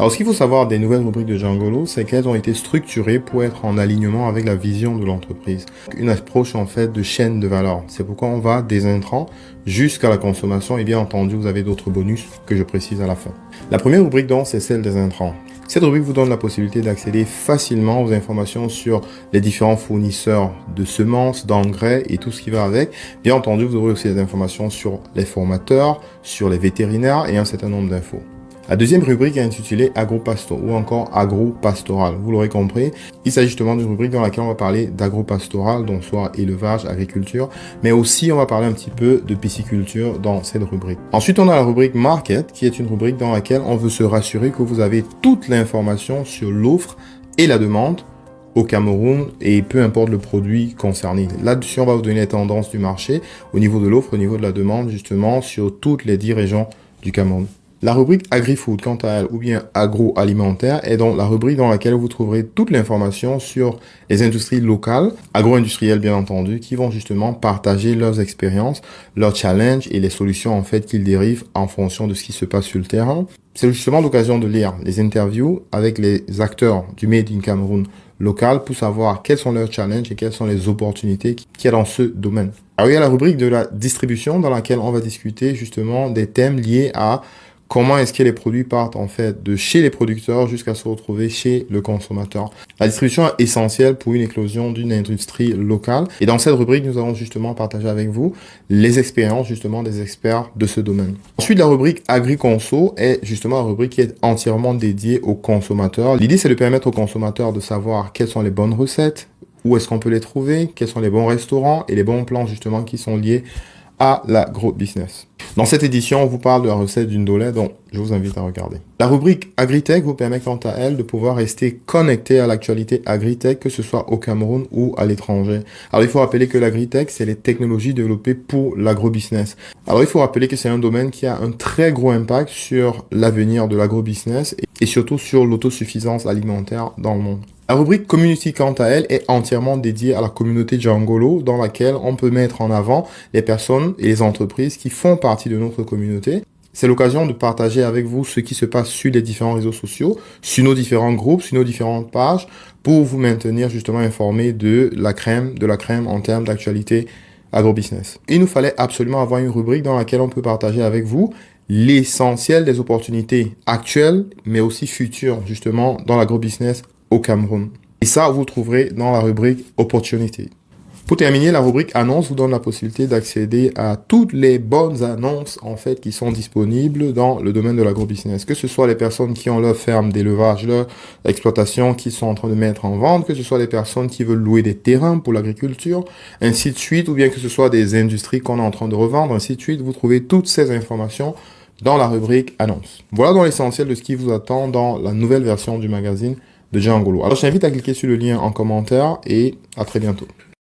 Alors, ce qu'il faut savoir des nouvelles rubriques de Djangolo, c'est qu'elles ont été structurées pour être en alignement avec la vision de l'entreprise. Une approche, en fait, de chaîne de valeur. C'est pourquoi on va des intrants jusqu'à la consommation. Et bien entendu, vous avez d'autres bonus que je précise à la fin. La première rubrique, donc, c'est celle des intrants. Cette rubrique vous donne la possibilité d'accéder facilement aux informations sur les différents fournisseurs de semences, d'engrais et tout ce qui va avec. Bien entendu, vous aurez aussi des informations sur les formateurs, sur les vétérinaires et un certain nombre d'infos. La deuxième rubrique est intitulée Agro-Pasto ou encore Agro-Pastoral. Vous l'aurez compris, il s'agit justement d'une rubrique dans laquelle on va parler d'agro-pastoral, donc soit élevage, agriculture, mais aussi on va parler un petit peu de pisciculture dans cette rubrique. Ensuite, on a la rubrique Market, qui est une rubrique dans laquelle on veut se rassurer que vous avez toute l'information sur l'offre et la demande au Cameroun et peu importe le produit concerné. Là-dessus, on va vous donner les tendances du marché au niveau de l'offre, au niveau de la demande, justement, sur toutes les 10 régions du Cameroun. La rubrique Agri-Food, quant à elle, ou bien agroalimentaire, est donc la rubrique dans laquelle vous trouverez toute l'information sur les industries locales, agro-industrielles bien entendu, qui vont justement partager leurs expériences, leurs challenges et les solutions en fait qu'ils dérivent en fonction de ce qui se passe sur le terrain. C'est justement l'occasion de lire les interviews avec les acteurs du Made in Cameroun local pour savoir quels sont leurs challenges et quelles sont les opportunités qu'il y a dans ce domaine. Alors il y a la rubrique de la distribution dans laquelle on va discuter justement des thèmes liés à comment est-ce que les produits partent en fait de chez les producteurs jusqu'à se retrouver chez le consommateur. La distribution est essentielle pour une éclosion d'une industrie locale. Et dans cette rubrique, nous allons justement partager avec vous les expériences justement des experts de ce domaine. Ensuite, la rubrique Agri-Conso est justement la rubrique qui est entièrement dédiée aux consommateurs. L'idée, c'est de permettre aux consommateurs de savoir quelles sont les bonnes recettes, où est-ce qu'on peut les trouver, quels sont les bons restaurants et les bons plans justement qui sont liés à l'agro-business. Dans cette édition, on vous parle de la recette d'une dolée, donc je vous invite à regarder. La rubrique Agritech vous permet quant à elle de pouvoir rester connecté à l'actualité Agritech, que ce soit au Cameroun ou à l'étranger. Alors il faut rappeler que l'Agritech, c'est les technologies développées pour l'agro-business. Alors il faut rappeler que c'est un domaine qui a un très gros impact sur l'avenir de l'agro-business et surtout sur l'autosuffisance alimentaire dans le monde. La rubrique Community, quant à elle, est entièrement dédiée à la communauté Djangolo, dans laquelle on peut mettre en avant les personnes et les entreprises qui font partie de notre communauté. C'est l'occasion de partager avec vous ce qui se passe sur les différents réseaux sociaux, sur nos différents groupes, sur nos différentes pages, pour vous maintenir justement informés de la crème en termes d'actualité agro-business. Il nous fallait absolument avoir une rubrique dans laquelle on peut partager avec vous l'essentiel des opportunités actuelles, mais aussi futures, justement, dans l'agro-business au Cameroun. Et ça, vous le trouverez dans la rubrique Opportunité. Pour terminer, la rubrique Annonces vous donne la possibilité d'accéder à toutes les bonnes annonces en fait qui sont disponibles dans le domaine de l'agro-business. Que ce soit les personnes qui ont leur ferme d'élevage, leur exploitation qui sont en train de mettre en vente, que ce soit les personnes qui veulent louer des terrains pour l'agriculture, ainsi de suite, ou bien que ce soit des industries qu'on est en train de revendre, ainsi de suite. Vous trouvez toutes ces informations dans la rubrique Annonces. Voilà dans l'essentiel de ce qui vous attend dans la nouvelle version du magazine de Djangolo. Alors je t'invite à cliquer sur le lien en commentaire et à très bientôt.